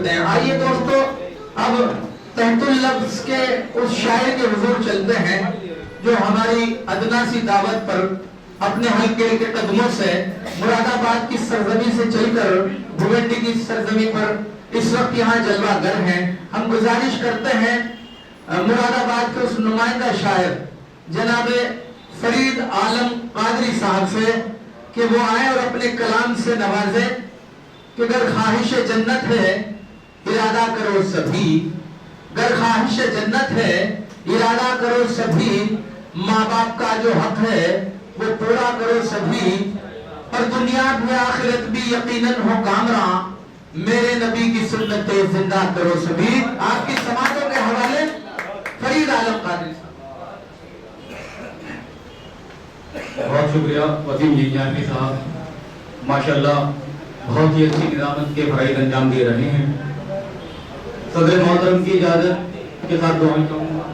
کرتے ہیں. آئیے دوستو اب تحت اللفظ کے اس شاعر کے حضور چلتے ہیں جو ہماری ادنا سی دعوت پر اپنے حلقے کے قدموں سے مراد آباد کی سرزمین سے چل کر بھوینڈی کی سرزمین پر اس وقت یہاں جلوہ گر ہیں. ہم گزارش کرتے ہیں مراد آباد کے اس نمائندہ شاعر جناب فرید عالم قادری صاحب سے کہ وہ آئے اور اپنے کلام سے نوازے کہ گر خواہش جنت ہے ارادہ کرو سبھی، گر خواہش جنت ہے ارادہ کرو سبھی، ماں باپ کا جو حق ہے وہ پورا کرو سبھی، اور دنیا بھی آخرت بھی یقیناً ہو کامراں، میرے نبی کی سنتیں زندہ کرو سبھی. آپ کی سماعتوں کے حوالے فرید عالم قادری صاحب. بہت شکریہ وسیم جی جانوی صاحب، ماشاءاللہ بہت ہی اچھی نظامت کے فرائض انجام دے رہے ہیں. صدر محترم کی اجازت کے ساتھ دعائیں چاہوں گا.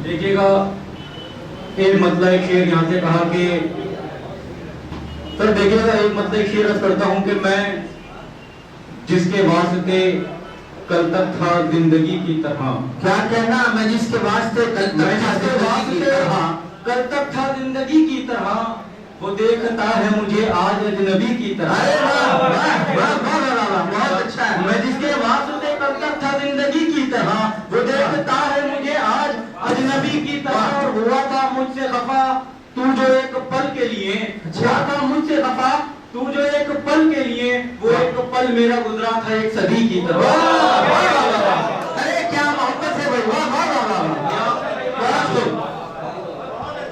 دیکھیے گا ایک مطلع ایک شعر یہاں سے کہا کہ سر دیکھیے گا ایک مطلع ایک شعر عرض کرتا ہوں کہ میں جس کے واسطے کل تک تھا زندگی کی طرح. کیا کہنا؟ میں جس کے واسطے کل تک تھا زندگی کی طرح، وہ دیکھتا ہے مجھے آج اجنبی کی طرح. بہت اچھا ہے. میں جس کے واسطے کل تک تھا زندگی کی طرح، وہ دیکھتا ہے مجھے آج اجنبی کی طرح. اور ہوا تھا مجھ سے خفا تو جو ایک پل کے لیے، ہوا تھا مجھ سے خفا تو جو ایک پل کے لیے، وہ ایک پل میرا گزرا تھا ایک صدی کی طرح. ارے کیا محبت ہے بھائی.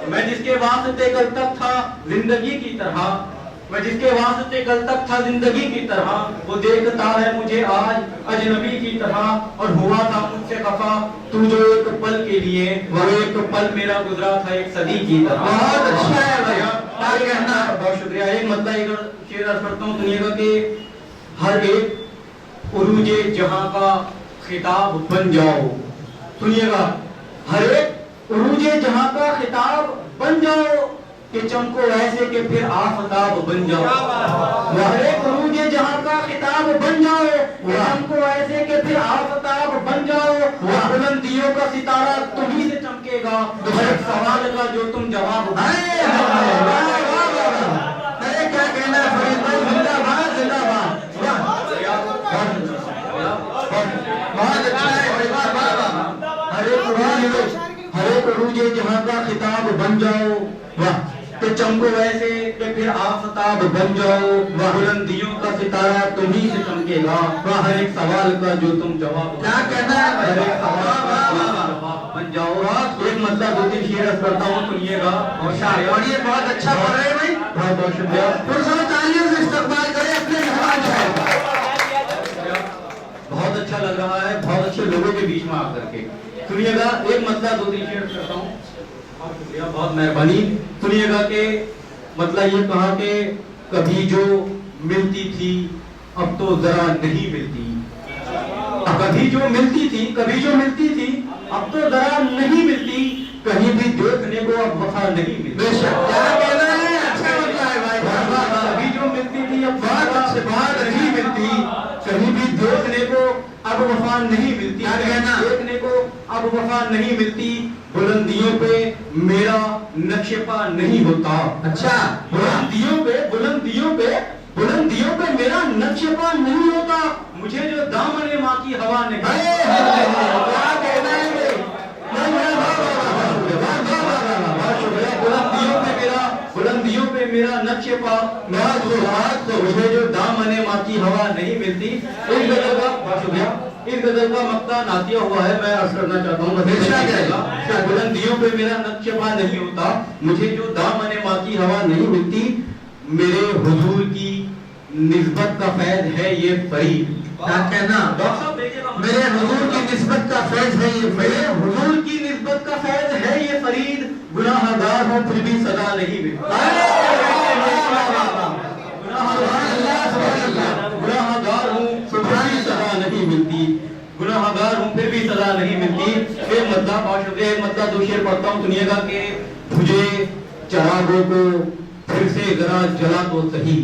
میں جس کے واسطے کل تک تھا زندگی کی طرح، میں جس کے واسطے کل تک تھا زندگی کی طرح، وہ دیکھتا ہے مجھے آج اجنبی کی طرح. اور ہوا تھا مجھ سے خفا تو جو ایک پل کے لیے، وہ ایک پل میرا گزرا تھا ایک صدی کی طرح. بہت اچھا ہے بھائی. بہت شکریہ. ایک مطلب ایک شعر عرض کرتا ہوں سنیے گا کہ ہر ایک عروج جہاں کا خطاب بن جاؤ. سنیے گا ہر ایک عروج جہاں کا خطاب بن جاؤ کہ چمکو ایسے کہ پھر آفتاب بن جاؤ. ہر ایک عروج جہاں کا خطاب بن جاؤ کہ چمکو ایسے کہ پھر آفتاب بن جاؤ. بلندیوں کا ستارہ تمہیں سے چمکے گا ہر ایک سوال کا جو تم جواب. ارے کیا کہنا ہے فرید بھائی. زندہ باد زندہ باد. بہت اچھا ہے. ہر ایک عروج جہاں کا خطاب بن جاؤ کہ چمکو ایسے کہ پھر آفتاب بن جاؤ. بلندیوں کا ستارہ تمہیں سے چمکے گا ہر ایک سوال کا جو تم جواب. کیا کہنا ہے ہر ایک سوال کا بن جاؤ. ایک مطلب دو تین شعر کرتا ہوں سنیے گا. پڑھیے. بہت اچھا پڑھ رہے ہیں بھائی. بہت بہت شکریہ. پرزور تعلیوں سے استقبال کریں اپنے مہمان صاحب. بہت اچھا لگ رہا ہے بہت اچھے لوگوں کے بیچ میں آ کر کے. سنیے گا ایک مطلب دو تین شعر کرتا ہوں. بہت شکریہ بہت مہربانی. سنیے گا کہ مطلب یہ کہا کہ کبھی جو ملتی تھی اب تو ذرا نہیں ملتی. کبھی جو ملتی تھی اب تو ذرا نہیں ملتی. کہیں بھی دیکھنے کو اب وفا نہیں ملتی. بے شک. کیا کہنا ہے؟ اچھا مطلب ہے بھائی. کبھی جو ملتی تھی اب بات نہیں ملتی. کہیں بھی دیکھنے کو اب وفا نہیں ملتی. دیکھنے کو اب وفا نہیں ملتی. بلندیوں پہ میرا نقش پا نہیں ہوتا. اچھا. بلندیوں پہ میرا نقش پا نہیں ہوتا. مجھے جو دامن ماں کی ہوا نہیں. کیا کہنا ہے بھائی. بلندیوں پہ میرا نقش پا مجھے جو دامن ماں کی ہوا نہیں ملتی. اس غزل کا بہت شکریہ. اس غزل کا مقطع نعتیہ ہوا ہے. میں عرض کرنا چاہتا ہوں بلندیوں پہ میرا نقش پا نہیں ہوتا. مجھے جو دامن ماں کی ہوا نہیں ملتی. میرے حضور کی نسبت کا فیض ہے یہ فرید. کیا کہنا؟ میرے حضور کی نسبت کا فیض ہے یہ. میرے حضور کی نسبت کا فیض ہے یہ فرید. گناہ گار ہوں پھر بھی سزا نہیں ملتی. گناہ گار ہوں پھر بھی سزا نہیں ملتی. گناہ گار ہوں پھر بھی سزا نہیں ملتی. ایک مطلب بہت شکریہ. ایک مطلب دو شعر پڑھتا ہوں سنیے گا کہ مجھے چراغوں کو پھر سے ذرا جلا تو صحیح.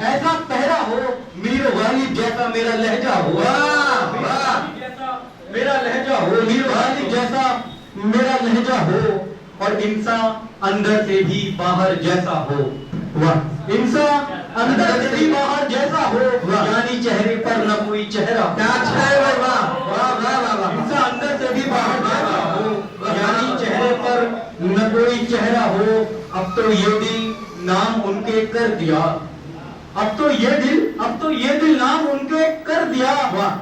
ایسا پہرا ہو میر غالب جیسا میرا لہجہ ہو، واہ واہ میرا لہجہ ہو، میر غالب جیسا میرا لہجہ ہو، اور انسان اندر سے بھی باہر جیسا ہو، واہ انسان اندر سے بھی باہر جیسا ہو، یعنی چہرے پر نہ کوئی چہرہ ہو، کیا اچھا ہے بھائی، واہ واہ واہ واہ واہ انسان اندر سے بھی باہر جیسا ہو، یعنی چہرے پر نہ کوئی چہرہ ہو، اب تو یہ دل نام ان کے کر دیا، اب تو یہ دل نام ان کے کر دیا،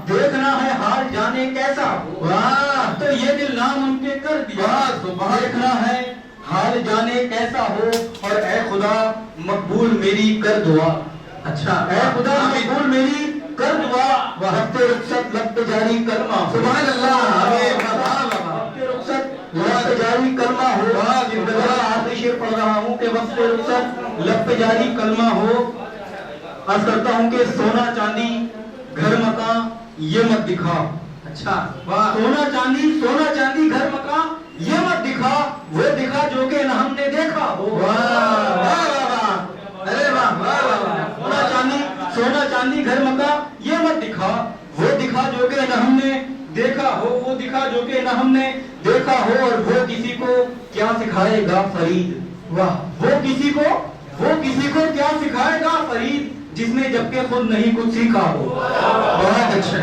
دیکھنا ہے حال جانے کیسا ہو، واہ اب تو یہ دل نام ان کے کر دیا، دیکھنا ہے حال جانے کیسا ہو، اور اے خدا مقبول میری کر دعا، اچھا اے خدا مقبول میری کر دعا، وقت رخصت لب پہ جاری کلمہ ہو، سبحان اللہ، آمین، واہ واہ واہ وقت رخصت لب پہ جاری کلمہ ہو، زندگی آخری شعر پڑھ رہا ہوں کہ وقت رخصت لب پہ جاری کلمہ ہو، عرض کرتا ہوں کہ سونا چاندی گھر مکان یہ مت دکھا، اچھا واہ سونا چاندی گھر مکان یہ مت دکھا، وہ دکھا جو کہ نہ ہم نے دیکھا ہو، واہ واہ واہ ارے واہ واہ واہ سونا چاندی گھر مکان یہ مت دکھا، وہ دکھا جو کہ نہ ہم نے دیکھا ہو، وہ دکھا جو کہ نہ ہم نے دیکھا ہو، اور وہ کسی کو کیا سکھائے گا فرید، واہ وہ کسی کو کیا سکھائے گا فرید، جس نے جبکہ خود نہیں کچھ سیکھا ہو، بہت اچھا،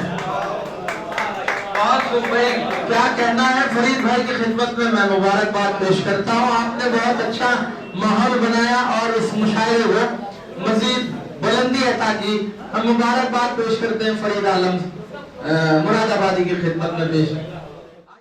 بہت خوب بھائی، کیا کہنا ہے فرید بھائی کی خدمت میں مبارکباد پیش کرتا ہوں، آپ نے بہت اچھا ماحول بنایا اور اس مشاعرے کو مزید بلندی عطا کی، ہم مبارکباد پیش کرتے ہیں فرید عالم مراد آبادی کی خدمت میں پیش